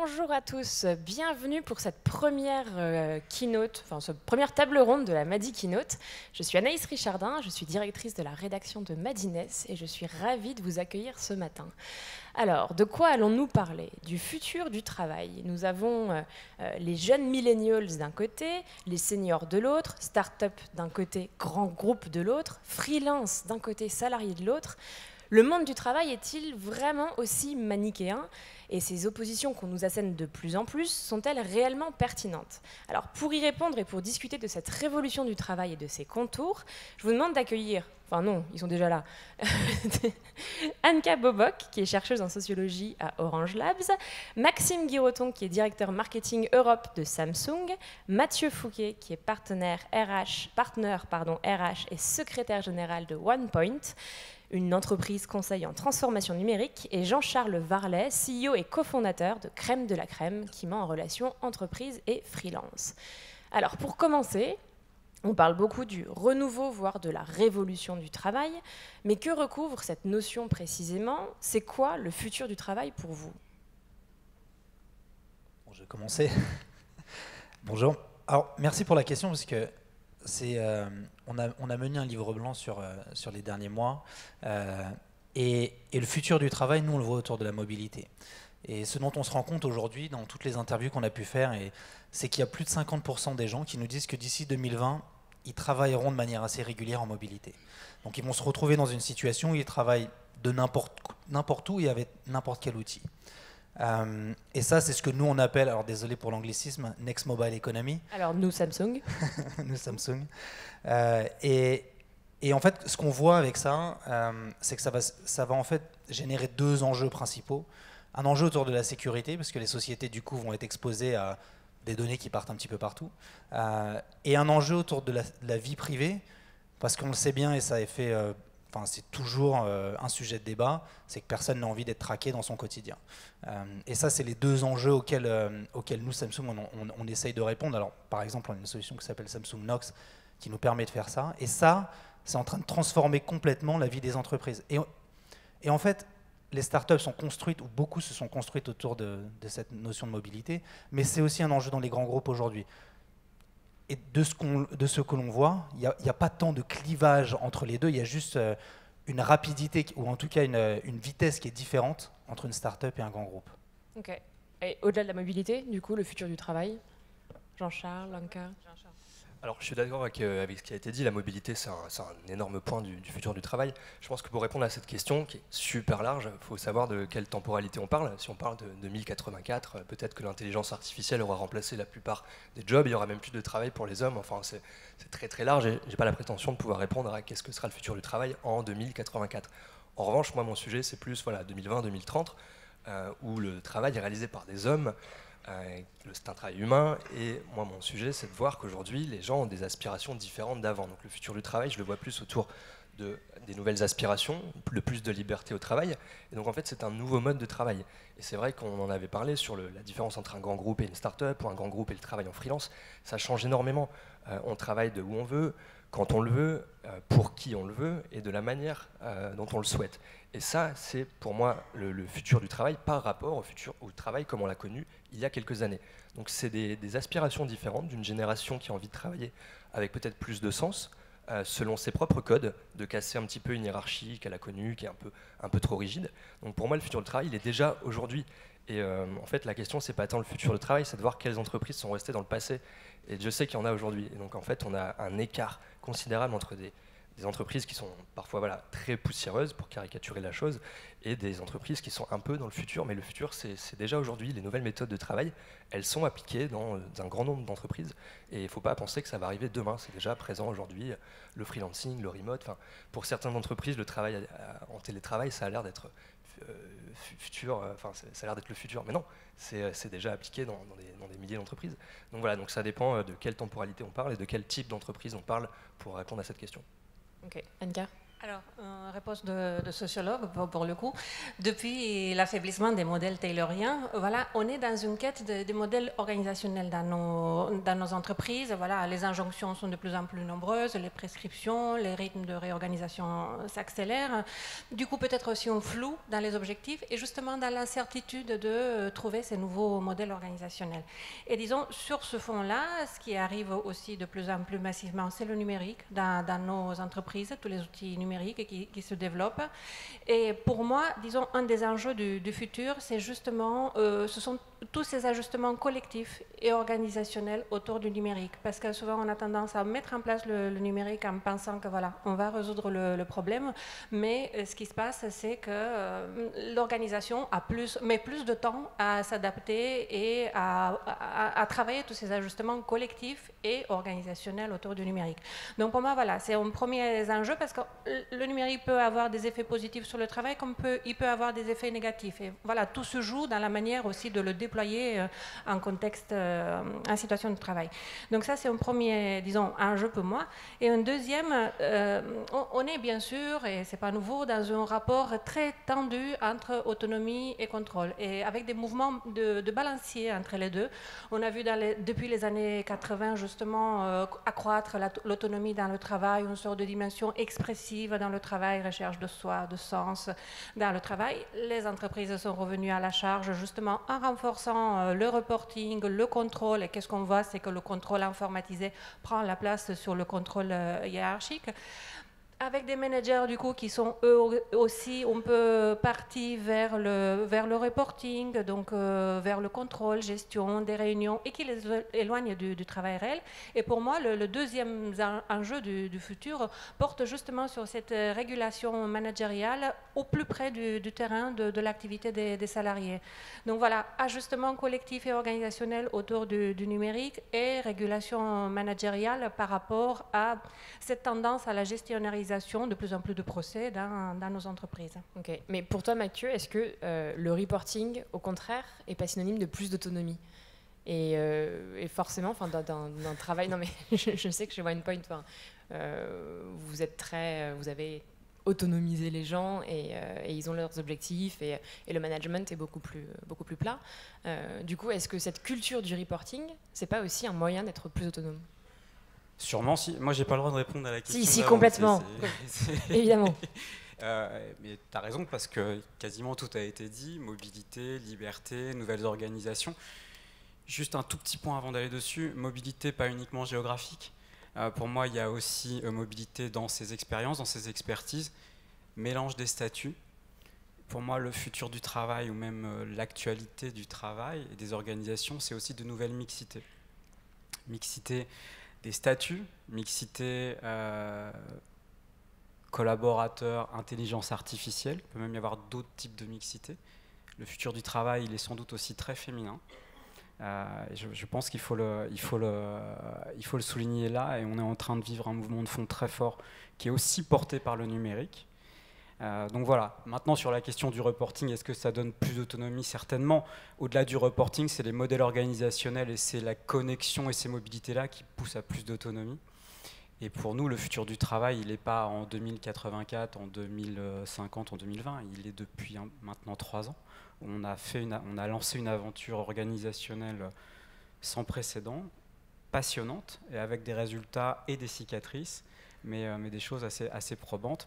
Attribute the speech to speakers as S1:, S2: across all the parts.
S1: Bonjour à tous, bienvenue pour cette première keynote, enfin cette première table ronde de la Madi Keynote. Je suis Anaïs Richardin, je suis directrice de la rédaction de Madines et je suis ravie de vous accueillir ce matin. Alors, de quoi allons-nous parler? Du futur du travail. Nous avons les jeunes millennials d'un côté, les seniors de l'autre, start-up d'un côté, grands groupes de l'autre, freelance d'un côté, salariés de l'autre. Le monde du travail est-il vraiment aussi manichéen? Et ces oppositions qu'on nous assène de plus en plus sont-elles réellement pertinentes? Alors, pour y répondre et pour discuter de cette révolution du travail et de ses contours, je vous demande d'accueillir, enfin non, ils sont déjà là, Anka Bobok, qui est chercheuse en sociologie à Orange Labs, Maxime Guiroton, qui est directeur marketing Europe de Samsung, Mathieu Fouquet, qui est partenaire RH et secrétaire général de OnePoint, une entreprise conseil en transformation numérique, et Jean-Charles Varlet, CEO et cofondateur de Crème de la Crème, qui met en relation entreprise et freelance. Alors, pour commencer, on parle beaucoup du renouveau, voire de la révolution du travail, mais que recouvre cette notion précisément? C'est quoi le futur du travail pour vous?
S2: Bon, je vais commencer. Bonjour. Alors, merci pour la question, parce que on a mené un livre blanc sur les derniers mois, et le futur du travail, nous, on le voit autour de la mobilité. Et ce dont on se rend compte aujourd'hui, dans toutes les interviews qu'on a pu faire, c'est qu'il y a plus de 50% des gens qui nous disent que d'ici 2020, ils travailleront de manière assez régulière en mobilité. Donc ils vont se retrouver dans une situation où ils travaillent de n'importe où et avec n'importe quel outil. Et ça, c'est ce que nous, on appelle, alors désolé pour l'anglicisme, Next Mobile Economy.
S1: Alors nous, Samsung.
S2: Nous, Samsung. Et en fait, ce qu'on voit avec ça, c'est que ça va en fait générer deux enjeux principaux. Un enjeu autour de la sécurité, parce que les sociétés, du coup, vont être exposées à des données qui partent un petit peu partout. Et un enjeu autour de la vie privée, parce qu'on le sait bien, et ça a fait... c'est toujours un sujet de débat, c'est que personne n'a envie d'être traqué dans son quotidien. Et ça, c'est les deux enjeux auxquels nous, Samsung, on essaye de répondre. Alors, par exemple, on a une solution qui s'appelle Samsung Knox, qui nous permet de faire ça. Et ça, c'est en train de transformer complètement la vie des entreprises. Et en fait, les startups sont construites, ou beaucoup se sont construites autour de cette notion de mobilité, mais c'est aussi un enjeu dans les grands groupes aujourd'hui. Et de ce que l'on voit, il n'y a pas tant de clivage entre les deux, il y a juste une rapidité, ou en tout cas une vitesse qui est différente entre une start-up et un grand groupe.
S1: Ok. Et au-delà de la mobilité, du coup, le futur du travail? Jean-Charles, Anka?
S3: Alors, je suis d'accord avec ce qui a été dit. La mobilité, c'est un énorme point du futur du travail. Je pense que pour répondre à cette question, qui est super large, il faut savoir de quelle temporalité on parle. Si on parle de 2084, peut-être que l'intelligence artificielle aura remplacé la plupart des jobs, il n'y aura même plus de travail pour les hommes. Enfin, c'est très très large et je n'ai pas la prétention de pouvoir répondre à qu'est-ce que sera le futur du travail en 2084. En revanche, moi, mon sujet, c'est plus 2020-2030, où le travail est réalisé par des hommes. C'est un travail humain, et moi mon sujet c'est de voir qu'aujourd'hui les gens ont des aspirations différentes d'avant. Donc le futur du travail, je le vois plus autour des nouvelles aspirations, de plus de liberté au travail, et donc en fait c'est un nouveau mode de travail. Et c'est vrai qu'on en avait parlé sur la différence entre un grand groupe et une start-up, ou un grand groupe et le travail en freelance. Ça change énormément. On travaille de où on veut, quand on le veut, pour qui on le veut, et de la manière dont on le souhaite. Et ça, c'est pour moi le futur du travail par rapport au travail comme on l'a connu il y a quelques années. Donc c'est des aspirations différentes d'une génération qui a envie de travailler avec peut-être plus de sens, selon ses propres codes, de casser un petit peu une hiérarchie qu'elle a connue, qui est un peu trop rigide. Donc pour moi, le futur du travail, il est déjà aujourd'hui. Et en fait, la question, c'est pas tant le futur du travail, c'est de voir quelles entreprises sont restées dans le passé. Et je sais qu'il y en a aujourd'hui. Et donc en fait, on a un écart considérable entre des entreprises qui sont parfois très poussiéreuses, pour caricaturer la chose, et des entreprises qui sont un peu dans le futur. Mais le futur, c'est déjà aujourd'hui. Les nouvelles méthodes de travail, elles sont appliquées dans un grand nombre d'entreprises, et il ne faut pas penser que ça va arriver demain. C'est déjà présent aujourd'hui, le freelancing, le remote. Enfin, pour certaines entreprises, le travail en télétravail, ça a l'air d'être futur, ça a l'air d'être le futur, mais non, c'est déjà appliqué dans des milliers d'entreprises. Donc voilà, donc ça dépend de quelle temporalité on parle et de quel type d'entreprise on parle pour répondre à cette question.
S1: Ok, Anka?
S4: Alors, réponse de sociologue, pour le coup. Depuis l'affaiblissement des modèles tayloriens, voilà, on est dans une quête de modèles organisationnels dans nos entreprises. Voilà, les injonctions sont de plus en plus nombreuses, les prescriptions, les rythmes de réorganisation s'accélèrent. Du coup, peut-être aussi un flou dans les objectifs et justement dans l'incertitude de trouver ces nouveaux modèles organisationnels. Et disons, sur ce fond-là, ce qui arrive aussi de plus en plus massivement, c'est le numérique dans nos entreprises, tous les outils numériques qui se développent. Et pour moi, disons, un des enjeux du futur, c'est justement, ce sont tous ces ajustements collectifs et organisationnels autour du numérique. Parce que souvent, on a tendance à mettre en place le numérique en pensant que voilà, on va résoudre le problème. Mais ce qui se passe, c'est que l'organisation met plus de temps à s'adapter et à travailler tous ces ajustements collectifs et organisationnels autour du numérique. Donc pour moi, voilà, c'est un premier enjeu parce que le numérique peut avoir des effets positifs sur le travail comme il peut avoir des effets négatifs. Et voilà, tout se joue dans la manière aussi de le déployer en contexte, en situation de travail. Donc ça, c'est un premier, disons, enjeu pour moi. Et un deuxième, on est bien sûr, et c'est pas nouveau, dans un rapport très tendu entre autonomie et contrôle, et avec des mouvements de balancier entre les deux. On a vu depuis les années 80, justement, accroître l'autonomie dans le travail, une sorte de dimension expressive dans le travail, recherche de soi, de sens dans le travail. Les entreprises sont revenues à la charge, justement, en renforçant le reporting, le contrôle. Et qu'est-ce qu'on voit, c'est que le contrôle informatisé prend la place sur le contrôle hiérarchique. Avec des managers du coup qui sont eux aussi un peu partis vers le reporting, donc vers le contrôle, gestion des réunions et qui les éloignent du travail réel. Et pour moi, le deuxième enjeu du futur porte justement sur cette régulation managériale au plus près du terrain de l'activité des salariés. Donc voilà, ajustement collectif et organisationnel autour du numérique et régulation managériale par rapport à cette tendance à la gestionnarisation de plus en plus de procès dans nos entreprises.
S1: Ok, mais pour toi, Mathieu, est-ce que le reporting, au contraire, n'est pas synonyme de plus d'autonomie et forcément, d'un travail... Non, mais je sais que chez OnePoint, vous avez autonomisé les gens et ils ont leurs objectifs et le management est beaucoup plus plat. Du coup, est-ce que cette culture du reporting, c'est pas aussi un moyen d'être plus autonome ?
S5: Sûrement, si. Moi, j'ai pas le droit de répondre à la question.
S1: Si, complètement. Évidemment.
S5: Mais tu as raison, parce que quasiment tout a été dit. Mobilité, liberté, nouvelles organisations. Juste un tout petit point avant d'aller dessus. Mobilité, pas uniquement géographique. Pour moi, il y a aussi mobilité dans ses expériences, dans ses expertises. Mélange des statuts. Pour moi, le futur du travail, ou même l'actualité du travail et des organisations, c'est aussi de nouvelles mixités. Mixité des statuts, mixité collaborateurs, intelligence artificielle. Il peut même y avoir d'autres types de mixité. Le futur du travail, il est sans doute aussi très féminin. Je pense qu'il faut le souligner là, et on est en train de vivre un mouvement de fond très fort qui est aussi porté par le numérique. Donc voilà, maintenant sur la question du reporting, est-ce que ça donne plus d'autonomie? Certainement. Au-delà du reporting, c'est les modèles organisationnels et c'est la connexion et ces mobilités-là qui poussent à plus d'autonomie. Et pour nous, le futur du travail, il n'est pas en 2084, en 2050, en 2020, il est depuis maintenant 3 ans. On a lancé une aventure organisationnelle sans précédent, passionnante, et avec des résultats et des cicatrices, mais des choses assez probantes,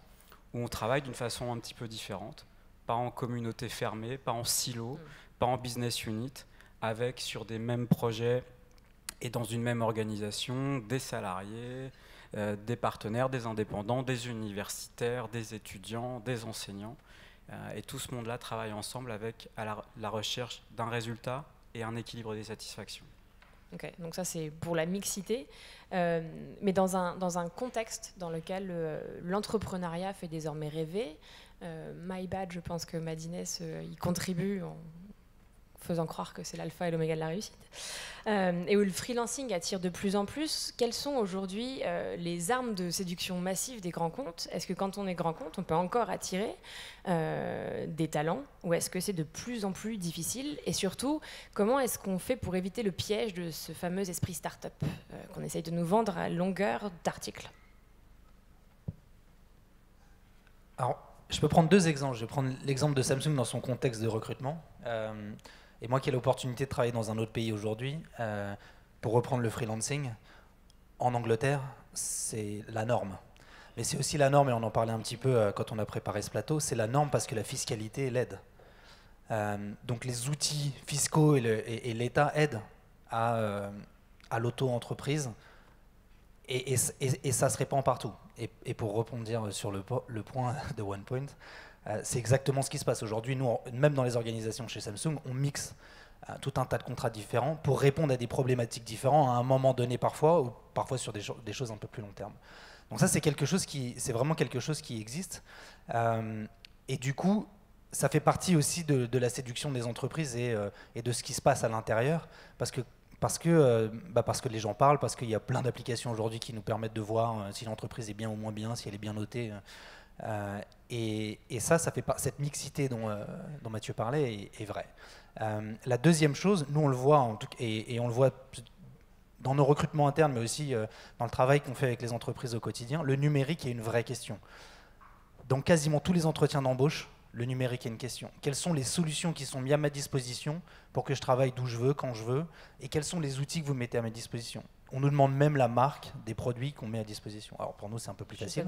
S5: où on travaille d'une façon un petit peu différente, pas en communauté fermée, pas en silo, pas en business unit, avec sur des mêmes projets et dans une même organisation, des salariés, des partenaires, des indépendants, des universitaires, des étudiants, des enseignants. Et tout ce monde-là travaille ensemble avec la recherche d'un résultat et un équilibre des satisfactions.
S1: Ok, donc ça c'est pour la mixité, mais dans un contexte dans lequel l'entrepreneuriat fait désormais rêver. MyBad, je pense que Madines y contribue en faisant croire que c'est l'alpha et l'oméga de la réussite, et où le freelancing attire de plus en plus. Quelles sont aujourd'hui les armes de séduction massive des grands comptes? Est-ce que quand on est grand compte, on peut encore attirer des talents, ou est-ce que c'est de plus en plus difficile? Et surtout, comment est-ce qu'on fait pour éviter le piège de ce fameux esprit start-up qu'on essaye de nous vendre à longueur d'articles?
S2: Alors, je peux prendre 2 exemples. Je vais prendre l'exemple de Samsung dans son contexte de recrutement. Et moi qui ai l'opportunité de travailler dans un autre pays aujourd'hui, pour reprendre le freelancing, en Angleterre, c'est la norme. Mais c'est aussi la norme, et on en parlait un petit peu quand on a préparé ce plateau, c'est la norme parce que la fiscalité l'aide. Donc les outils fiscaux et l'État aident à l'auto-entreprise, et ça se répand partout. Et pour rebondir sur le point de OnePoint, c'est exactement ce qui se passe aujourd'hui. Nous, même dans les organisations chez Samsung, on mixe tout un tas de contrats différents pour répondre à des problématiques différentes à un moment donné parfois, ou parfois sur des choses un peu plus long terme. Donc ça, c'est vraiment quelque chose qui existe. Et du coup, ça fait partie aussi de la séduction des entreprises et de ce qui se passe à l'intérieur, parce que les gens parlent, parce qu'il y a plein d'applications aujourd'hui qui nous permettent de voir si l'entreprise est bien ou moins bien, si elle est bien notée. Et ça fait cette mixité dont Mathieu parlait est vraie. La deuxième chose, nous on le voit, et on le voit dans nos recrutements internes, mais aussi dans le travail qu'on fait avec les entreprises au quotidien, le numérique est une vraie question. Dans quasiment tous les entretiens d'embauche, le numérique est une question. Quelles sont les solutions qui sont mises à ma disposition pour que je travaille d'où je veux, quand je veux, et quels sont les outils que vous mettez à ma disposition? On nous demande même la marque des produits qu'on met à disposition. Alors pour nous, c'est un peu plus facile.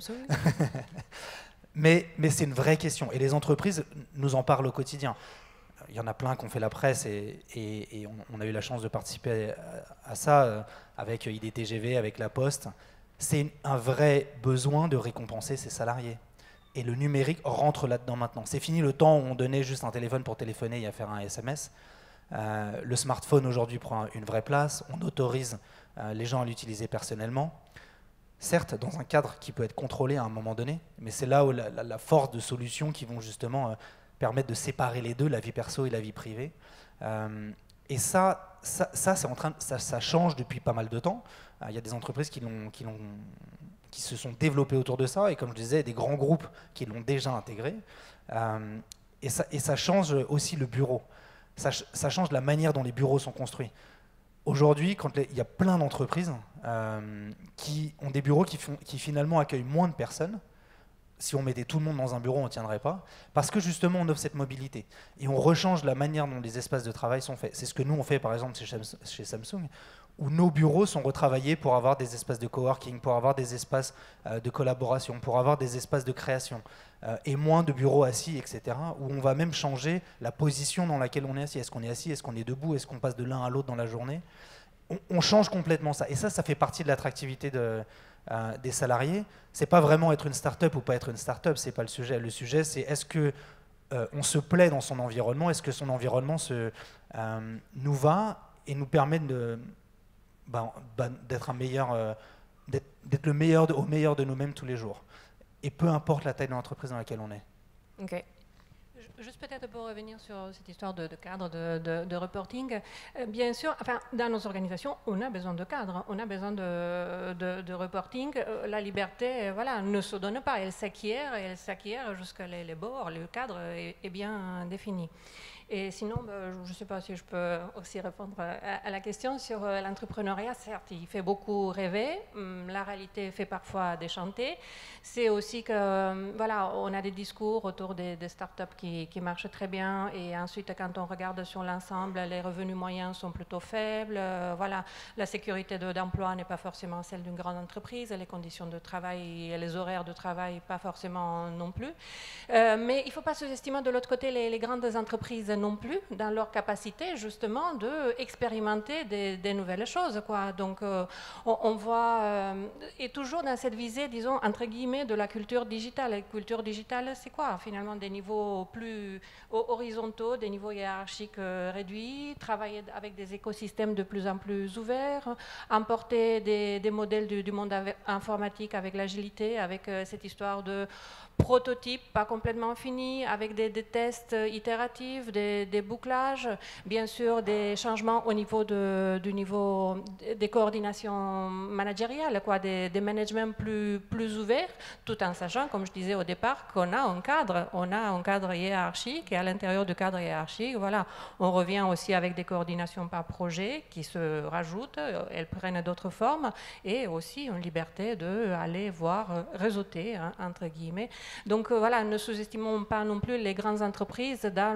S2: mais c'est une vraie question. Et les entreprises nous en parlent au quotidien. Il y en a plein qui ont fait la presse et on a eu la chance de participer à ça avec IDTGV, avec La Poste. C'est un vrai besoin de récompenser ses salariés. Et le numérique rentre là-dedans maintenant. C'est fini le temps où on donnait juste un téléphone pour téléphoner et à faire un SMS. Le smartphone aujourd'hui prend une vraie place. On autorise les gens à l'utiliser personnellement. Certes, dans un cadre qui peut être contrôlé à un moment donné, mais c'est là où la force de solutions qui vont justement permettre de séparer les deux, la vie perso et la vie privée. Et ça change depuis pas mal de temps. Il y a des entreprises qui se sont développés autour de ça, et comme je disais, des grands groupes qui l'ont déjà intégré. Et ça change aussi le bureau. Ça change la manière dont les bureaux sont construits. Aujourd'hui, il y a plein d'entreprises qui ont des bureaux qui finalement accueillent moins de personnes. Si on mettait tout le monde dans un bureau, on ne tiendrait pas, parce que justement on offre cette mobilité. Et on rechange la manière dont les espaces de travail sont faits. C'est ce que nous on fait par exemple chez Samsung, où nos bureaux sont retravaillés pour avoir des espaces de coworking, pour avoir des espaces de collaboration, pour avoir des espaces de création, et moins de bureaux assis, etc., où on va même changer la position dans laquelle on est assis. Est-ce qu'on est assis, est-ce qu'on est debout, est-ce qu'on passe de l'un à l'autre dans la journée? On change complètement ça. Et ça fait partie de l'attractivité des salariés. C'est pas vraiment être une start-up ou pas être une start-up, c'est pas le sujet. Le sujet, c'est est-ce que on se plaît dans son environnement, est-ce que son environnement nous va et nous permet d'être d'être le meilleur au meilleur de nous-mêmes tous les jours. Et peu importe la taille de l'entreprise dans laquelle on est.
S1: Ok.
S4: Juste peut-être pour revenir sur cette histoire de cadre, de reporting, bien sûr, enfin, dans nos organisations, on a besoin de cadre, on a besoin de reporting. La liberté, voilà, ne se donne pas, elle s'acquiert jusqu'à les bords, le cadre est bien défini. Et sinon, je ne sais pas si je peux aussi répondre à la question sur l'entrepreneuriat. Certes, il fait beaucoup rêver, la réalité fait parfois déchanter. C'est aussi que, voilà, on a des discours autour des startups qui marchent très bien, et ensuite, quand on regarde sur l'ensemble, les revenus moyens sont plutôt faibles. Voilà, la sécurité d'emploi n'est pas forcément celle d'une grande entreprise, les conditions de travail et les horaires de travail pas forcément non plus. Mais il ne faut pas sous-estimer de l'autre côté les grandes entreprises non plus, dans leur capacité justement d'expérimenter des nouvelles choses, quoi. Donc on voit, et toujours dans cette visée, disons, entre guillemets, de la culture digitale. La culture digitale, c'est quoi finalement? Des niveaux plus horizontaux, des niveaux hiérarchiques réduits, travailler avec des écosystèmes de plus en plus ouverts, importer des modèles du monde informatique avec l'agilité, avec cette histoire de prototypes pas complètement finis, avec des tests itératifs, des bouclages, bien sûr des changements au niveau des coordinations managériales, quoi, des managements plus ouverts, tout en sachant, comme je disais au départ, qu'on a un cadre hiérarchique, et à l'intérieur du cadre hiérarchique, voilà, on revient aussi avec des coordinations par projet qui se rajoutent, elles prennent d'autres formes, et aussi une liberté d'aller voir, réseauter, hein, entre guillemets. Donc voilà, ne sous-estimons pas non plus les grandes entreprises dans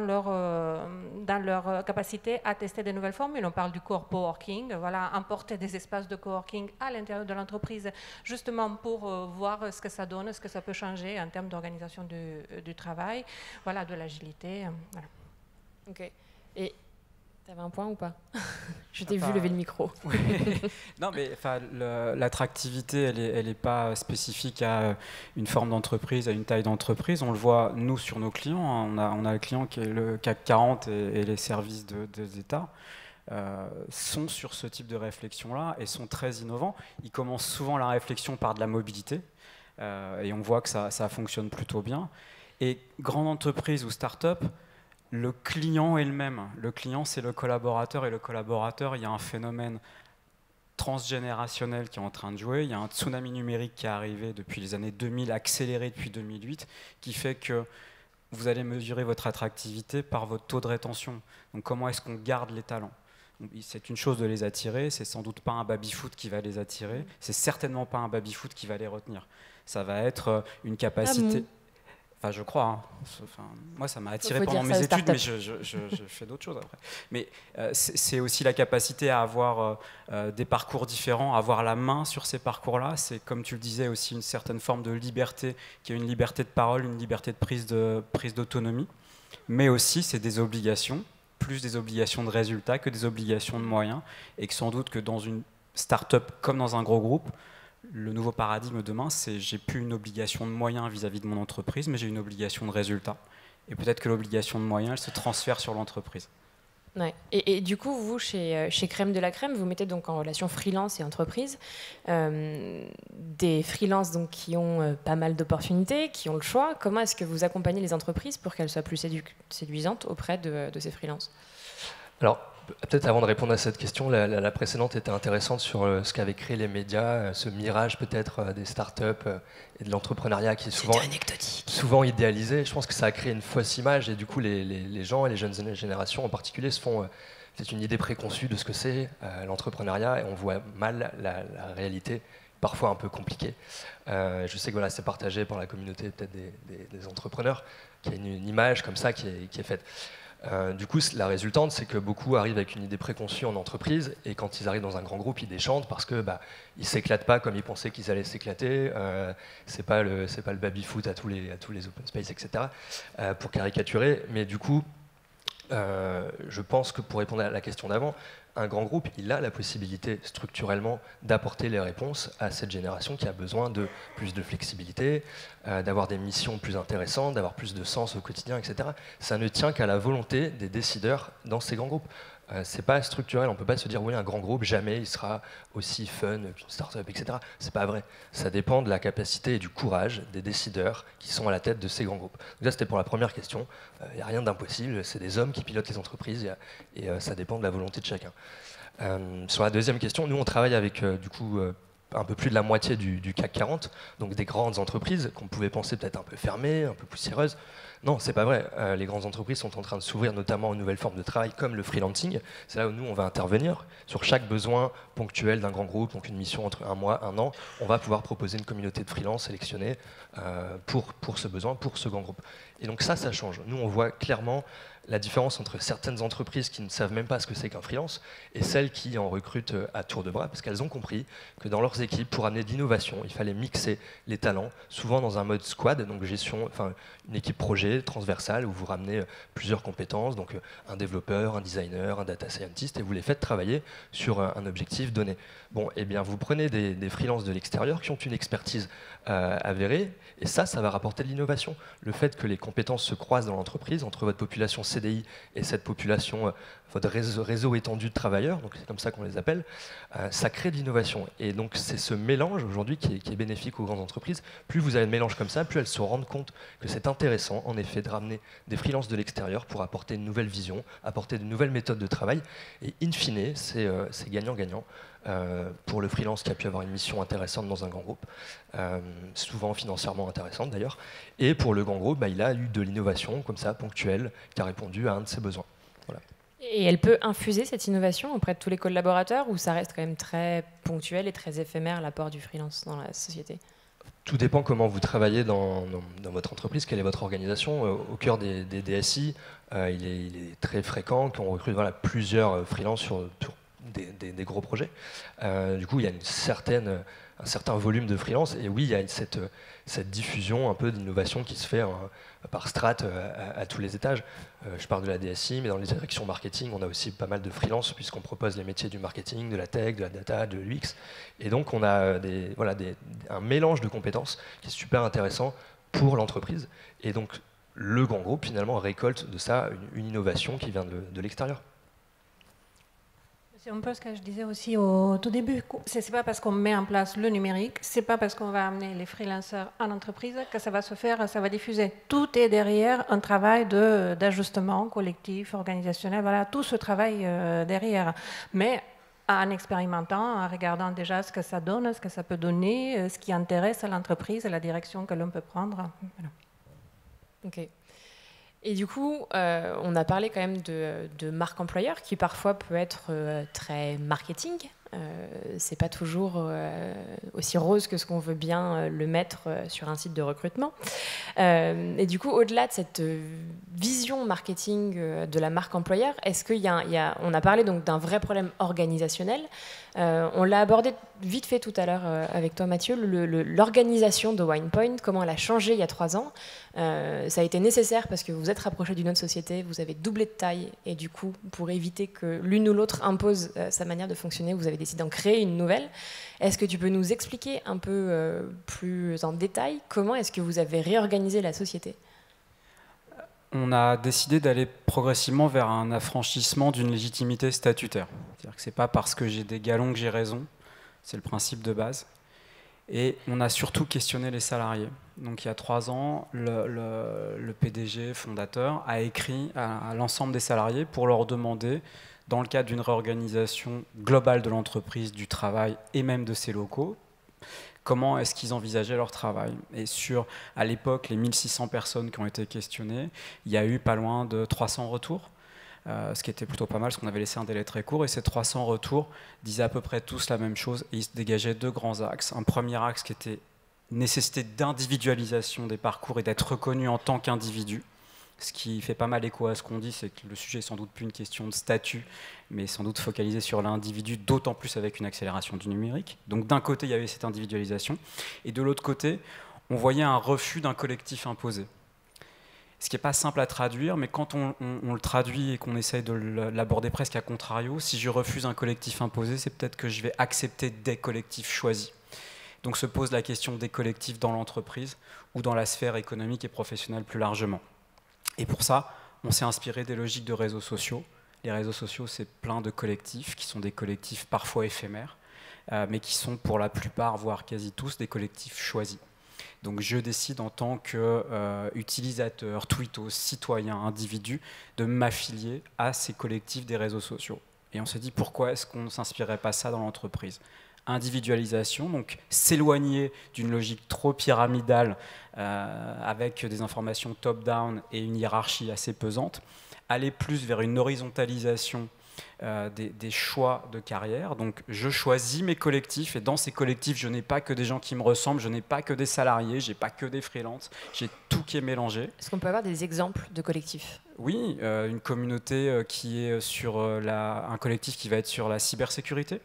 S4: leur capacité à tester de nouvelles formules. On parle du co-working, voilà, importer des espaces de coworking à l'intérieur de l'entreprise, justement pour voir ce que ça donne, ce que ça peut changer en termes d'organisation du travail, voilà, de l'agilité. Voilà.
S1: Ok. Et tu avais un point ou pas? Je t'ai vu lever le micro.
S5: Oui. Non, mais l'attractivité, elle est pas spécifique à une forme d'entreprise, à une taille d'entreprise. On le voit, nous, sur nos clients. Hein. On a le client qui est le CAC 40 et les services des États. Sont sur ce type de réflexion-là et sont très innovants. Ils commencent souvent la réflexion par de la mobilité et on voit que ça fonctionne plutôt bien. Et grande entreprise ou start-up, le client est le même. Le client, c'est le collaborateur, et le collaborateur, il y a un phénomène transgénérationnel qui est en train de jouer. Il y a un tsunami numérique qui est arrivé depuis les années 2000, accéléré depuis 2008, qui fait que vous allez mesurer votre attractivité par votre taux de rétention. Donc comment est-ce qu'on garde les talents? C'est une chose de les attirer, c'est sans doute pas un baby-foot qui va les attirer, c'est certainement pas un baby-foot qui va les retenir. Ça va être une capacité... Enfin, je crois. Hein. Enfin, moi, ça m'a attiré pendant mes études, mais je fais d'autres choses après. Mais c'est aussi la capacité à avoir des parcours différents, à avoir la main sur ces parcours-là. C'est, comme tu le disais, aussi une certaine forme de liberté, qui est une liberté de parole, une liberté de prise d'autonomie. Mais aussi, c'est des obligations, plus des obligations de résultats que des obligations de moyens, et que sans doute que dans une start-up comme dans un gros groupe, le nouveau paradigme demain, c'est j'ai plus une obligation de moyens vis-à-vis de mon entreprise, mais j'ai une obligation de résultats. Et peut-être que l'obligation de moyens, elle se transfère sur l'entreprise.
S1: Ouais. Et du coup, vous, chez Crème de la Crème, vous mettez donc en relation freelance et entreprise, des freelances donc, qui ont pas mal d'opportunités, qui ont le choix. Comment est-ce que vous accompagnez les entreprises pour qu'elles soient plus séduisantes auprès de ces freelances?
S3: Alors, peut-être avant de répondre à cette question, la précédente était intéressante sur ce qu'avaient créé les médias, ce mirage peut-être des startups et de l'entrepreneuriat qui est souvent idéalisé. Je pense que ça a créé une fausse image et du coup les gens et les jeunes générations en particulier se font peut-être une idée préconçue de ce que c'est l'entrepreneuriat et on voit mal la réalité, parfois un peu compliquée. Je sais que voilà, c'est partagé par la communauté peut-être des entrepreneurs, qu'il y a une image comme ça qui est faite. Du coup, la résultante, c'est que beaucoup arrivent avec une idée préconçue en entreprise et quand ils arrivent dans un grand groupe, ils déchantent parce que ils s'éclatent pas comme ils pensaient qu'ils allaient s'éclater. C'est pas le baby-foot à tous les open space, etc. Pour caricaturer. Mais du coup, je pense que pour répondre à la question d'avant, un grand groupe, il a la possibilité structurellement d'apporter les réponses à cette génération qui a besoin de plus de flexibilité, d'avoir des missions plus intéressantes, d'avoir plus de sens au quotidien, etc. Ça ne tient qu'à la volonté des décideurs dans ces grands groupes. C'est pas structurel, on peut pas se dire oui, un grand groupe, jamais il sera aussi fun qu'une start-up, etc. C'est pas vrai. Ça dépend de la capacité et du courage des décideurs qui sont à la tête de ces grands groupes. Donc ça, c'était pour la première question. Il n'y a rien d'impossible, c'est des hommes qui pilotent les entreprises et ça dépend de la volonté de chacun. Sur la deuxième question, nous on travaille avec du coup un peu plus de la moitié du CAC 40, donc des grandes entreprises qu'on pouvait penser peut-être un peu fermées, un peu poussiéreuses. Non, c'est pas vrai. Les grandes entreprises sont en train de s'ouvrir notamment aux nouvelles formes de travail comme le freelancing. C'est là où nous, on va intervenir sur chaque besoin ponctuel d'un grand groupe, donc une mission entre 1 mois, 1 an. On va pouvoir proposer une communauté de freelance sélectionnée pour ce besoin, pour ce grand groupe. Et donc ça change. Nous, on voit clairement la différence entre certaines entreprises qui ne savent même pas ce que c'est qu'un freelance et celles qui en recrutent à tour de bras parce qu'elles ont compris que dans leurs équipes, pour amener de l'innovation, il fallait mixer les talents, souvent dans un mode squad, donc gestion, enfin une équipe projet transversale où vous ramenez plusieurs compétences, donc un développeur, un designer, un data scientist, et vous les faites travailler sur un objectif donné. Bon, eh bien, vous prenez des freelances de l'extérieur qui ont une expertise avérée, et ça va rapporter de l'innovation. Le fait que les compétences se croisent dans l'entreprise, entre votre population CDI et cette population, votre réseau étendu de travailleurs, donc c'est comme ça qu'on les appelle, ça crée de l'innovation. Et donc c'est ce mélange aujourd'hui qui est bénéfique aux grandes entreprises. Plus vous avez de mélange comme ça, plus elles se rendent compte que c'est intéressant, en effet, de ramener des freelances de l'extérieur pour apporter une nouvelle vision, apporter de nouvelles méthodes de travail. Et in fine, c'est gagnant-gagnant. pour le freelance qui a pu avoir une mission intéressante dans un grand groupe, souvent financièrement intéressante d'ailleurs. Et pour le grand groupe, il a eu de l'innovation comme ça, ponctuelle, qui a répondu à un de ses besoins. Voilà.
S1: Et elle peut infuser cette innovation auprès de tous les collaborateurs ou ça reste quand même très ponctuel et très éphémère l'apport du freelance dans la société?
S3: Tout dépend comment vous travaillez dans votre entreprise, quelle est votre organisation. Au cœur des DSI, il est très fréquent qu'on recrute plusieurs freelances sur des gros projets. Du coup, il y a un certain volume de freelance. Et oui, il y a cette diffusion un peu d'innovation qui se fait par strate à tous les étages. Je parle de la DSI, mais dans les directions marketing, on a aussi pas mal de freelance puisqu'on propose les métiers du marketing, de la tech, de la data, de l'UX. Et donc, on a un mélange de compétences qui est super intéressant pour l'entreprise. Et donc, le grand groupe, finalement, récolte de ça une innovation qui vient de l'extérieur.
S4: C'est un peu ce que je disais aussi au tout début. C'est pas parce qu'on met en place le numérique, c'est pas parce qu'on va amener les freelancers en entreprise que ça va se faire, ça va diffuser. Tout est derrière un travail d'ajustement collectif, organisationnel, voilà, tout ce travail derrière. Mais en expérimentant, en regardant déjà ce que ça donne, ce que ça peut donner, ce qui intéresse à l'entreprise, la direction que l'on peut prendre. Voilà.
S1: Ok. Et du coup, on a parlé quand même de marque employeur qui parfois peut être très marketing. C'est pas toujours aussi rose que ce qu'on veut bien le mettre sur un site de recrutement. Et du coup, au-delà de cette vision marketing de la marque employeur, est-ce qu'il y a, on a parlé donc d'un vrai problème organisationnel. On l'a abordé vite fait tout à l'heure avec toi, Mathieu, l'organisation de WinePoint, comment elle a changé il y a 3 ans. Ça a été nécessaire parce que vous êtes rapproché d'une autre société, vous avez doublé de taille et du coup, pour éviter que l'une ou l'autre impose sa manière de fonctionner, vous avez décidé d'en créer une nouvelle. Est-ce que tu peux nous expliquer un peu plus en détail comment est-ce que vous avez réorganisé la société ?
S5: On a décidé d'aller progressivement vers un affranchissement d'une légitimité statutaire. C'est-à-dire que ce n'est pas parce que j'ai des galons que j'ai raison, c'est le principe de base. Et on a surtout questionné les salariés. Donc il y a 3 ans, le PDG fondateur a écrit à l'ensemble des salariés pour leur demander, dans le cadre d'une réorganisation globale de l'entreprise, du travail et même de ses locaux, comment est-ce qu'ils envisageaient leur travail. Et à l'époque, les 1600 personnes qui ont été questionnées, il y a eu pas loin de 300 retours, ce qui était plutôt pas mal, parce qu'on avait laissé un délai très court, et ces 300 retours disaient à peu près tous la même chose, et ils se dégageaient 2 grands axes. Un premier axe qui était nécessité d'individualisation des parcours et d'être reconnu en tant qu'individu. Ce qui fait pas mal écho à ce qu'on dit, c'est que le sujet est sans doute plus une question de statut, mais sans doute focalisé sur l'individu, d'autant plus avec une accélération du numérique. Donc d'un côté, il y avait cette individualisation, et de l'autre côté, on voyait un refus d'un collectif imposé. Ce qui n'est pas simple à traduire, mais quand on le traduit et qu'on essaye de l'aborder presque à contrario, si je refuse un collectif imposé, c'est peut-être que je vais accepter des collectifs choisis. Donc se pose la question des collectifs dans l'entreprise ou dans la sphère économique et professionnelle plus largement. Et pour ça, on s'est inspiré des logiques de réseaux sociaux. Les réseaux sociaux, c'est plein de collectifs qui sont des collectifs parfois éphémères, mais qui sont pour la plupart, voire quasi tous, des collectifs choisis. Donc je décide en tant qu'utilisateur, tweetos, citoyen, individu, de m'affilier à ces collectifs des réseaux sociaux. Et on s'est dit, pourquoi est-ce qu'on ne s'inspirerait pas ça dans l'entreprise ? Individualisation, donc s'éloigner d'une logique trop pyramidale avec des informations top-down et une hiérarchie assez pesante, aller plus vers une horizontalisation des choix de carrière. Donc je choisis mes collectifs et dans ces collectifs, je n'ai pas que des gens qui me ressemblent, je n'ai pas que des salariés, je n'ai pas que des freelances, j'ai tout qui est mélangé.
S1: Est-ce qu'on peut avoir des exemples de collectifs ?
S5: Oui, une communauté qui est sur un collectif qui va être sur la cybersécurité,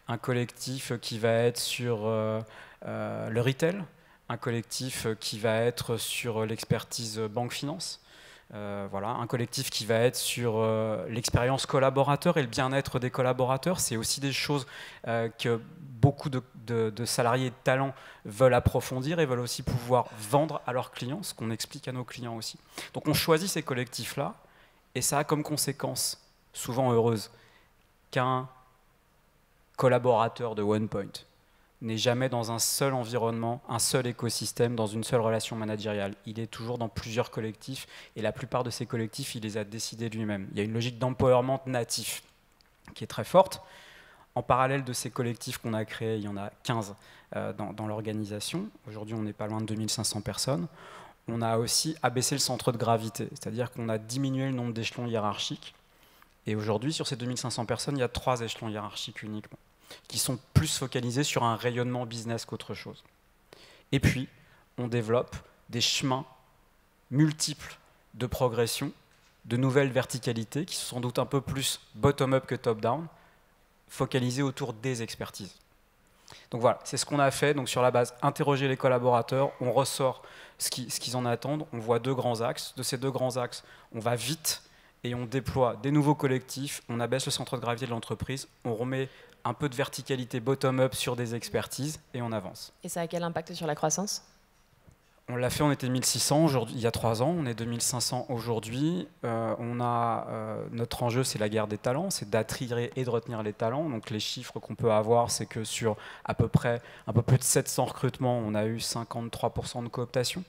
S5: un collectif qui va être sur le retail, un collectif qui va être sur l'expertise banque-finance, voilà, un collectif qui va être sur l'expérience collaborateur et le bien-être des collaborateurs. C'est aussi des choses que beaucoup de salariés de talent veulent approfondir et veulent aussi pouvoir vendre à leurs clients, ce qu'on explique à nos clients aussi. Donc on choisit ces collectifs-là et ça a comme conséquence, souvent heureuse, qu'un collaborateur de OnePoint n'est jamais dans un seul environnement, un seul écosystème, dans une seule relation managériale. Il est toujours dans plusieurs collectifs et la plupart de ces collectifs, il les a décidés lui-même. Il y a une logique d'empowerment natif qui est très forte. En parallèle de ces collectifs qu'on a créés, il y en a 15 dans l'organisation. Aujourd'hui, on n'est pas loin de 2500 personnes. On a aussi abaissé le centre de gravité, c'est-à-dire qu'on a diminué le nombre d'échelons hiérarchiques. Et aujourd'hui, sur ces 2500 personnes, il y a 3 échelons hiérarchiques uniquement, qui sont plus focalisés sur un rayonnement business qu'autre chose. Et puis, on développe des chemins multiples de progression, de nouvelles verticalités, qui sont sans doute un peu plus bottom-up que top-down, focalisées autour des expertises. Donc voilà, c'est ce qu'on a fait. Donc sur la base, interroger les collaborateurs, on ressort ce qu'ils en attendent, on voit 2 grands axes. De ces 2 grands axes, on va vite et on déploie des nouveaux collectifs, on abaisse le centre de gravité de l'entreprise, on remet un peu de verticalité bottom-up sur des expertises et on avance.
S1: Et ça a quel impact sur la croissance ?
S5: On l'a fait, on était 1600 il y a 3 ans, on est 2500 aujourd'hui. Notre enjeu, c'est la guerre des talents, c'est d'attirer et de retenir les talents. Donc les chiffres qu'on peut avoir, c'est que sur à peu près un peu plus de 700 recrutements, on a eu 53% de cooptation,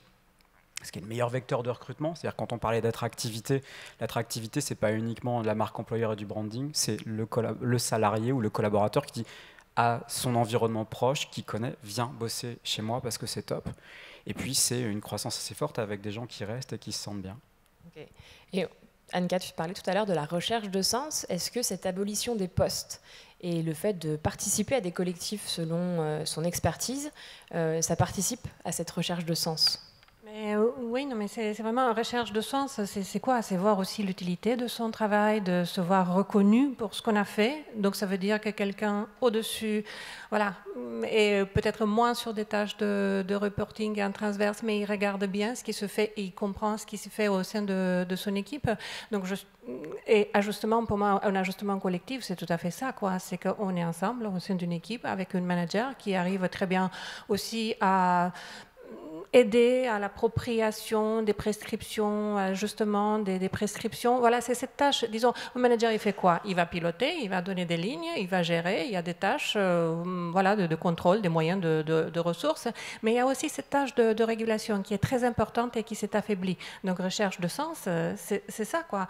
S5: ce qui est le meilleur vecteur de recrutement. C'est-à-dire quand on parlait d'attractivité, l'attractivité, c'est pas uniquement la marque employeur et du branding, c'est le salarié ou le collaborateur qui dit à son environnement proche, qui connaît, viens bosser chez moi parce que c'est top. Et puis, c'est une croissance assez forte avec des gens qui restent et qui se sentent bien.
S1: Okay. Et Anka, tu parlais tout à l'heure de la recherche de sens. Est-ce que cette abolition des postes et le fait de participer à des collectifs selon son expertise, ça participe à cette recherche de sens ?
S4: Oui, non, mais c'est vraiment une recherche de sens. C'est quoi? C'est voir aussi l'utilité de son travail, de se voir reconnu pour ce qu'on a fait. Donc ça veut dire que quelqu'un au-dessus, voilà, et peut-être moins sur des tâches de reporting en transverse, mais il regarde bien ce qui se fait et il comprend ce qui se fait au sein de son équipe. Donc et ajustement, pour moi, un ajustement collectif, c'est tout à fait ça, quoi. C'est qu'on est ensemble au sein d'une équipe avec une manager qui arrive très bien aussi à aider à l'appropriation des prescriptions, justement des prescriptions. Voilà, c'est cette tâche. Disons, le manager, il fait quoi? Il va piloter, il va donner des lignes, il va gérer. Il y a des tâches voilà, de contrôle, des moyens de ressources. Mais il y a aussi cette tâche de régulation qui est très importante et qui s'est affaiblie. Donc, recherche de sens, c'est ça, quoi.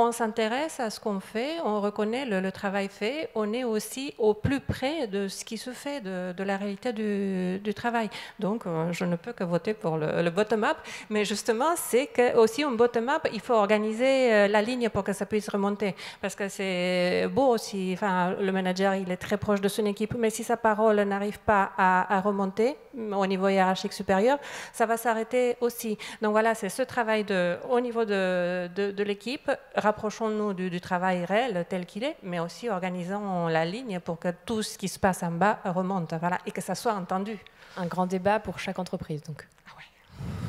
S4: On s'intéresse à ce qu'on fait, on reconnaît le travail fait, on est aussi au plus près de ce qui se fait, de la réalité du travail. Donc, je ne peux que voter pour le bottom-up, mais justement, c'est qu'aussi un bottom-up, il faut organiser la ligne pour que ça puisse remonter. Parce que c'est beau aussi, enfin, le manager, il est très proche de son équipe, mais si sa parole n'arrive pas à remonter au niveau hiérarchique supérieur, ça va s'arrêter aussi. Donc voilà, c'est ce travail au niveau de l'équipe. Rapprochons-nous du travail réel tel qu'il est, mais aussi organisons la ligne pour que tout ce qui se passe en bas remonte, voilà, et que ça soit entendu.
S1: Un grand débat pour chaque entreprise, donc.
S4: Ah ouais.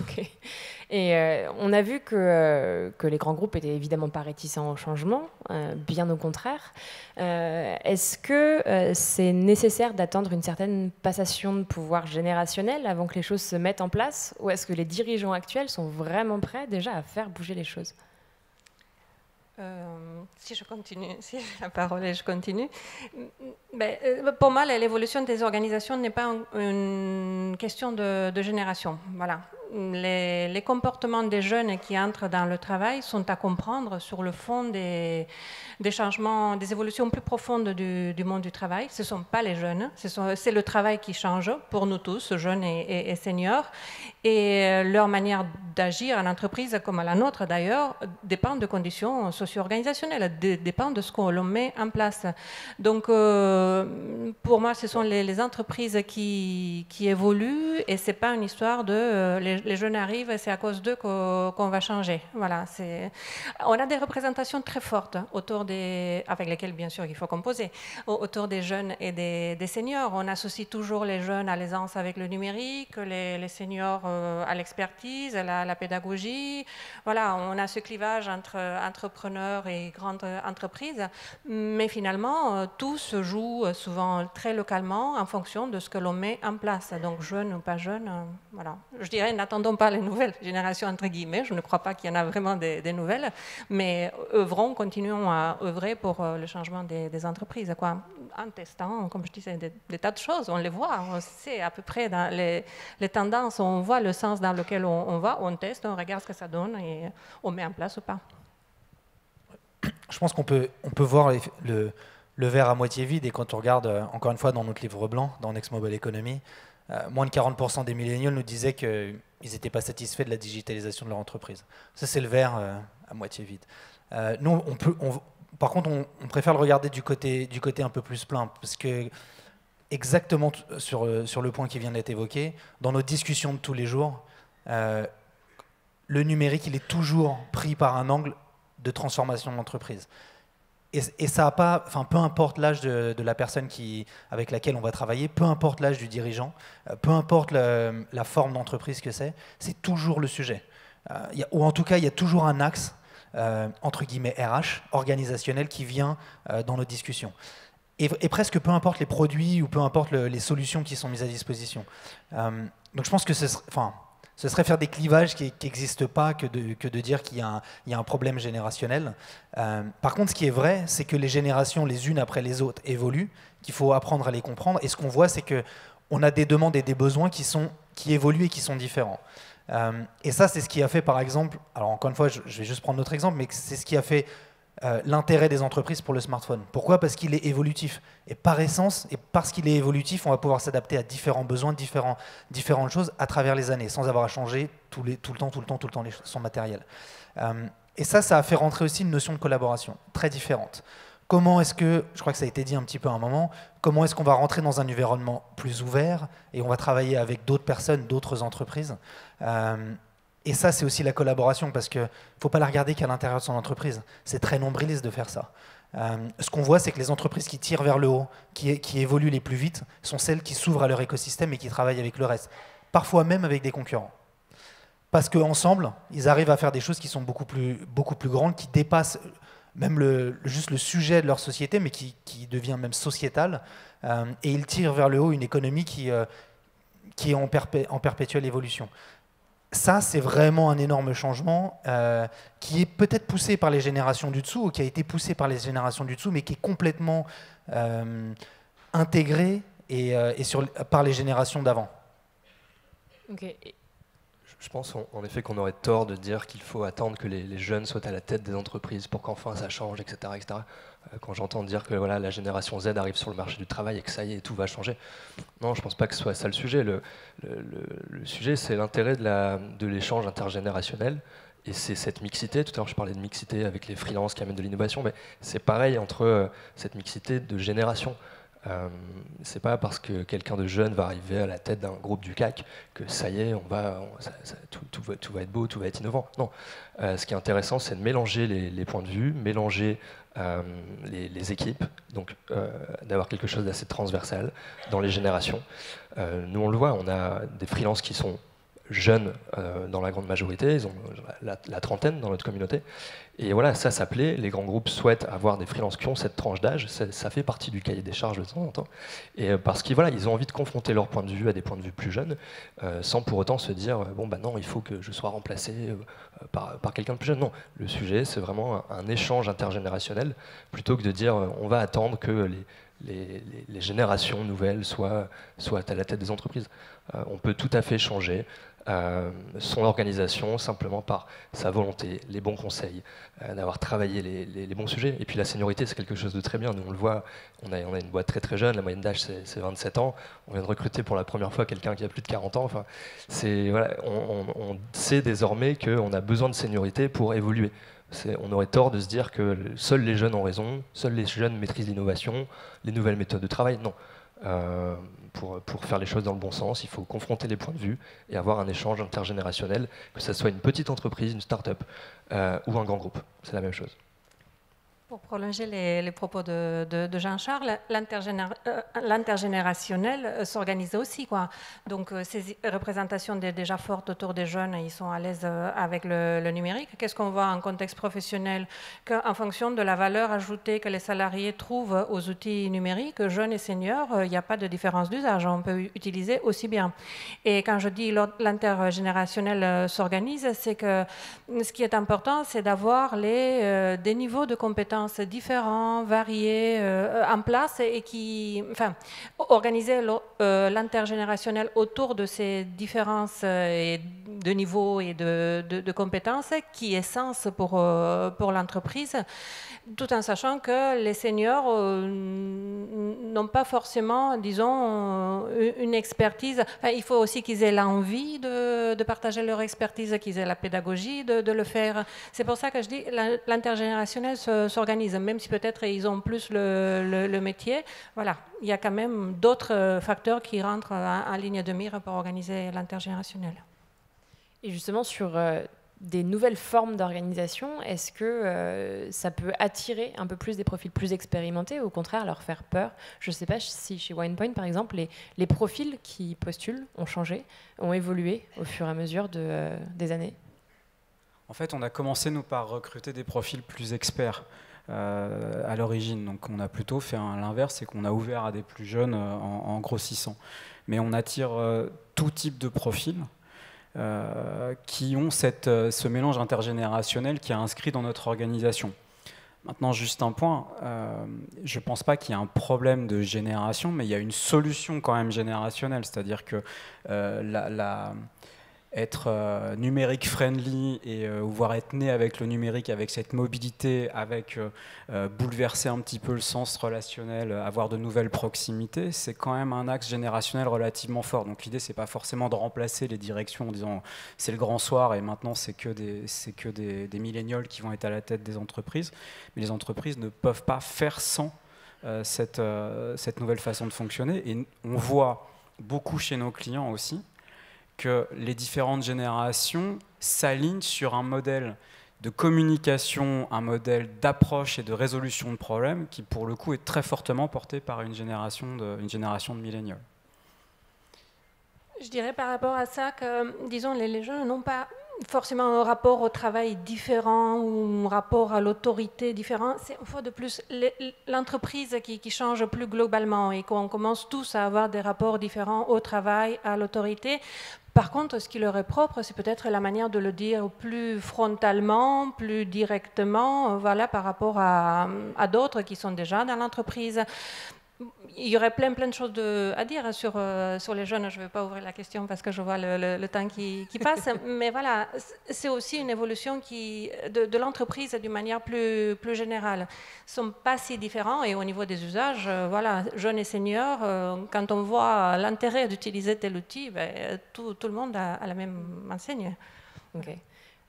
S1: Ok. Et on a vu que les grands groupes étaient évidemment pas réticents au changement, bien au contraire. Est-ce que c'est nécessaire d'attendre une certaine passation de pouvoir générationnel avant que les choses se mettent en place, ou est-ce que les dirigeants actuels sont vraiment prêts déjà à faire bouger les choses ?
S4: Si je continue, si j'ai la parole et je continue, pour moi, l'évolution des organisations n'est pas une question de génération. Voilà. Les comportements des jeunes qui entrent dans le travail sont à comprendre sur le fond des changements, des évolutions plus profondes du monde du travail. Ce ne sont pas les jeunes, c'est le travail qui change pour nous tous, jeunes et seniors. Et leur manière d'agir en entreprise, comme à la nôtre d'ailleurs, dépend de conditions socio-organisationnelles, dépend de ce qu'on met en place. Donc, pour moi, ce sont les entreprises qui évoluent et ce n'est pas une histoire de les jeunes arrivent et c'est à cause d'eux qu'on va changer. Voilà, on a des représentations très fortes autour avec lesquelles, bien sûr, il faut composer, autour des jeunes et des seniors. On associe toujours les jeunes à l'aisance avec le numérique, les seniors à l'expertise, à la pédagogie. Voilà, on a ce clivage entre entrepreneurs et grandes entreprises, mais finalement, tout se joue souvent très localement en fonction de ce que l'on met en place. Donc, jeune ou pas jeune, voilà. Je dirais, n'attendons pas les nouvelles générations, entre guillemets. Je ne crois pas qu'il y en a vraiment des nouvelles, mais continuons à œuvrer pour le changement des entreprises, quoi. En testant, comme je disais, des tas de choses. On les voit, on sait à peu près dans les tendances, on voit le sens dans lequel on va, on teste, on regarde ce que ça donne et on met en place ou pas.
S2: Je pense qu'on peut voir le le verre à moitié vide. Et quand on regarde, encore une fois, dans notre livre blanc, dans Next Mobile Economy, moins de 40% des milléniaux nous disaient qu'ils n'étaient pas satisfaits de la digitalisation de leur entreprise. Ça, c'est le verre à moitié vide. Nous, par contre, on préfère le regarder du côté un peu plus plein, parce que exactement sur le point qui vient d'être évoqué, dans nos discussions de tous les jours, le numérique, il est toujours pris par un angle de transformation de l'entreprise. Et ça a pas, enfin, peu importe l'âge de la personne avec laquelle on va travailler, peu importe l'âge du dirigeant, peu importe la forme d'entreprise que c'est toujours le sujet. Ou en tout cas, il y a toujours un axe, entre guillemets RH, organisationnel, qui vient dans nos discussions. Et presque peu importe les produits ou peu importe les solutions qui sont mises à disposition. Donc je pense que ce serait faire des clivages qui n'existent pas que de dire qu'il y a un problème générationnel. Par contre, ce qui est vrai, c'est que les générations, les unes après les autres, évoluent, qu'il faut apprendre à les comprendre. Et ce qu'on voit, c'est qu'on a des demandes et des besoins qui évoluent et qui sont différents. Et ça, c'est ce qui a fait, par exemple, alors encore une fois, je vais juste prendre notre exemple, mais c'est ce qui a fait l'intérêt des entreprises pour le smartphone. Pourquoi ? Parce qu'il est évolutif. Et par essence, et parce qu'il est évolutif, on va pouvoir s'adapter à différents besoins, différentes choses à travers les années, sans avoir à changer tout le temps son matériel. Et ça a fait rentrer aussi une notion de collaboration très différente. Comment est-ce que, je crois que ça a été dit un petit peu à un moment, comment est-ce qu'on va rentrer dans un environnement plus ouvert et on va travailler avec d'autres personnes, d'autres entreprises. Et ça, c'est aussi la collaboration, parce qu'il ne faut pas la regarder qu'à l'intérieur de son entreprise. C'est très nombriliste de faire ça. Ce qu'on voit, c'est que les entreprises qui tirent vers le haut, qui évoluent les plus vite, sont celles qui s'ouvrent à leur écosystème et qui travaillent avec le reste. Parfois même avec des concurrents. Parce qu'ensemble, ils arrivent à faire des choses qui sont beaucoup plus grandes, qui dépassent même juste le sujet de leur société, mais qui devient même sociétal. Et ils tirent vers le haut une économie qui est en perpétuelle évolution. Ça, c'est vraiment un énorme changement qui est peut-être poussé par les générations du dessous, ou qui a été poussé par les générations du dessous, mais qui est complètement intégré par les générations d'avant.
S1: Okay.
S3: Je pense en effet qu'on aurait tort de dire qu'il faut attendre que les jeunes soient à la tête des entreprises pour qu'enfin ça change, etc. etc. Quand j'entends dire que voilà, la génération Z arrive sur le marché du travail et que ça y est, tout va changer. Non, je ne pense pas que ce soit ça le sujet. Le sujet, c'est l'intérêt de l'échange intergénérationnel. Et c'est cette mixité, tout à l'heure je parlais de mixité avec les freelances qui amènent de l'innovation, mais c'est pareil entre cette mixité de génération. C'est pas parce que quelqu'un de jeune va arriver à la tête d'un groupe du CAC que ça y est, tout va être beau, tout va être innovant. Non. Ce qui est intéressant, c'est de mélanger les points de vue, mélanger les équipes, donc d'avoir quelque chose d'assez transversal dans les générations. Nous, on le voit, on a des freelances qui sont jeunes dans la grande majorité, ils ont la trentaine dans notre communauté. Et voilà, ça plaît. Les grands groupes souhaitent avoir des freelances qui ont cette tranche d'âge. Ça fait partie du cahier des charges de temps en temps. Et parce qu'ils ils ont envie de confronter leur point de vue à des points de vue plus jeunes, sans pour autant se dire bon bah non, il faut que je sois remplacé par quelqu'un de plus jeune. Non, le sujet c'est vraiment un échange intergénérationnel plutôt que de dire on va attendre que les générations nouvelles soient à la tête des entreprises. On peut tout à fait changer son organisation simplement par sa volonté, les bons conseils, d'avoir travaillé les bons sujets. Et puis la seniorité, c'est quelque chose de très bien. Nous, on le voit, on a une boîte très très jeune, la moyenne d'âge c'est 27 ans. On vient de recruter pour la première fois quelqu'un qui a plus de 40 ans. Enfin, voilà, on sait désormais qu'on a besoin de seniorité pour évoluer. On aurait tort de se dire que seuls les jeunes ont raison, seuls les jeunes maîtrisent l'innovation, les nouvelles méthodes de travail. Non. Pour faire les choses dans le bon sens, il faut confronter les points de vue et avoir un échange intergénérationnel, que ce soit une petite entreprise, une start-up ou un grand groupe. C'est la même chose.
S4: Pour prolonger les propos de Jean-Charles, l'intergénérationnel s'organise aussi, quoi. Donc ces représentations déjà fortes autour des jeunes, ils sont à l'aise avec le numérique. Qu'est-ce qu'on voit en contexte professionnel? Qu'en fonction de la valeur ajoutée que les salariés trouvent aux outils numériques, jeunes et seniors, il n'y a pas de différence d'usage. On peut utiliser aussi bien. Et quand je dis l'intergénérationnel s'organise, c'est que ce qui est important, c'est d'avoir des niveaux de compétences compétences différentes, variées, en place et qui, enfin, organiser l'intergénérationnel autour de ces différences de niveau et de compétences qui est sens pour l'entreprise, tout en sachant que les seniors n'ont pas forcément, disons, une expertise. Enfin, il faut aussi qu'ils aient l'envie de partager leur expertise, qu'ils aient la pédagogie de le faire. C'est pour ça que je dis l'intergénérationnel s'organise, même si peut-être ils ont plus le métier. Voilà, il y a quand même d'autres facteurs qui rentrent en ligne de mire pour organiser l'intergénérationnel. Et
S1: justement, sur des nouvelles formes d'organisation, est-ce que ça peut attirer un peu plus des profils plus expérimentés ou au contraire leur faire peur? Je ne sais pas si chez WinePoint, par exemple, les profils qui postulent ont changé, ont évolué au fur et à mesure des années.
S5: En fait, on a commencé, nous, par recruter des profils plus experts à l'origine. Donc, on a plutôt fait l'inverse, c'est qu'on a ouvert à des plus jeunes en grossissant. Mais on attire tout type de profils qui ont ce mélange intergénérationnel qui est inscrit dans notre organisation. Maintenant, juste un point, je ne pense pas qu'il y ait un problème de génération, mais il y a une solution quand même générationnelle, c'est-à-dire que être numérique friendly et voire être né avec le numérique, avec cette mobilité, avec bouleverser un petit peu le sens relationnel, avoir de nouvelles proximités, c'est quand même un axe générationnel relativement fort. Donc l'idée, c'est pas forcément de remplacer les directions en disant c'est le grand soir et maintenant c'est que des millénials qui vont être à la tête des entreprises, mais les entreprises ne peuvent pas faire sans cette nouvelle façon de fonctionner. Et on voit beaucoup chez nos clients aussi que les différentes générations s'alignent sur un modèle de communication, un modèle d'approche et de résolution de problèmes qui, pour le coup, est très fortement porté par une génération de millénials.
S4: Je dirais par rapport à ça que, disons, les jeunes n'ont pas forcément un rapport au travail différent ou un rapport à l'autorité différent. C'est une fois de plus l'entreprise qui change plus globalement et qu'on commence tous à avoir des rapports différents au travail, à l'autorité. Par contre, ce qui leur est propre, c'est peut-être la manière de le dire plus frontalement, plus directement, voilà, par rapport à d'autres qui sont déjà dans l'entreprise. Il y aurait plein de choses à dire sur les jeunes. Je ne vais pas ouvrir la question parce que je vois le temps qui passe. Mais voilà, c'est aussi une évolution de l'entreprise d'une manière plus générale. Ils ne sont pas si différents et au niveau des usages, voilà, jeunes et seniors, quand on voit l'intérêt d'utiliser tel outil, ben, tout le monde a la même enseigne.
S1: Okay.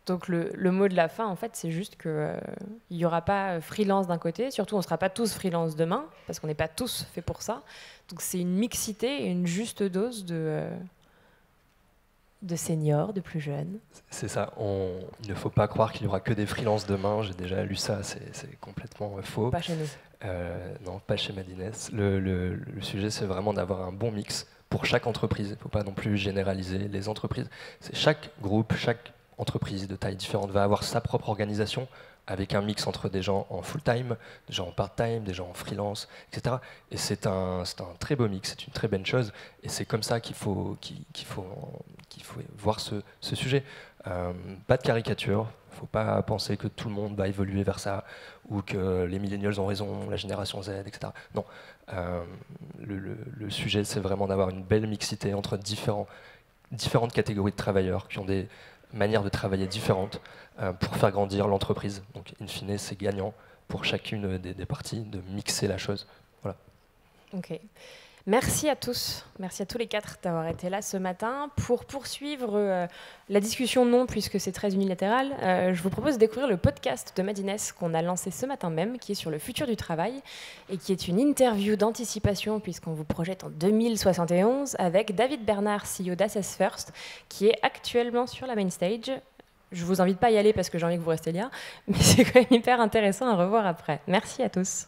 S1: Donc le mot de la fin, en fait, c'est juste qu'il n'y aura pas freelance d'un côté, surtout on ne sera pas tous freelance demain, parce qu'on n'est pas tous faits pour ça. Donc c'est une mixité et une juste dose de seniors, de plus jeunes.
S3: C'est ça, il ne faut pas croire qu'il n'y aura que des freelances demain, j'ai déjà lu ça, c'est complètement faux.
S1: Pas chez nous.
S3: Non, pas chez Madines. Le sujet, c'est vraiment d'avoir un bon mix pour chaque entreprise. Il ne faut pas non plus généraliser les entreprises. C'est chaque groupe, chaque entreprise de taille différente va avoir sa propre organisation avec un mix entre des gens en full-time, des gens en part-time, des gens en freelance, etc. Et c'est un très beau mix, c'est une très bonne chose. Et c'est comme ça qu'il faut voir ce sujet. Pas de caricature, il ne faut pas penser que tout le monde va évoluer vers ça ou que les millennials ont raison, la génération Z, etc. Non, le sujet, c'est vraiment d'avoir une belle mixité entre différentes catégories de travailleurs qui ont des manières de travailler différentes pour faire grandir l'entreprise. Donc, in fine, c'est gagnant pour chacune des parties de mixer la chose. Voilà.
S1: Ok. Merci à tous, merci à tous les quatre d'avoir été là ce matin. Pour poursuivre la discussion non, puisque c'est très unilatéral, je vous propose de découvrir le podcast de Madines qu'on a lancé ce matin même, qui est sur le futur du travail et qui est une interview d'anticipation, puisqu'on vous projette en 2071, avec David Bernard, CEO d'Assess First, qui est actuellement sur la main stage. Je ne vous invite pas à y aller parce que j'ai envie que vous restiez là, mais c'est quand même hyper intéressant à revoir après. Merci à tous.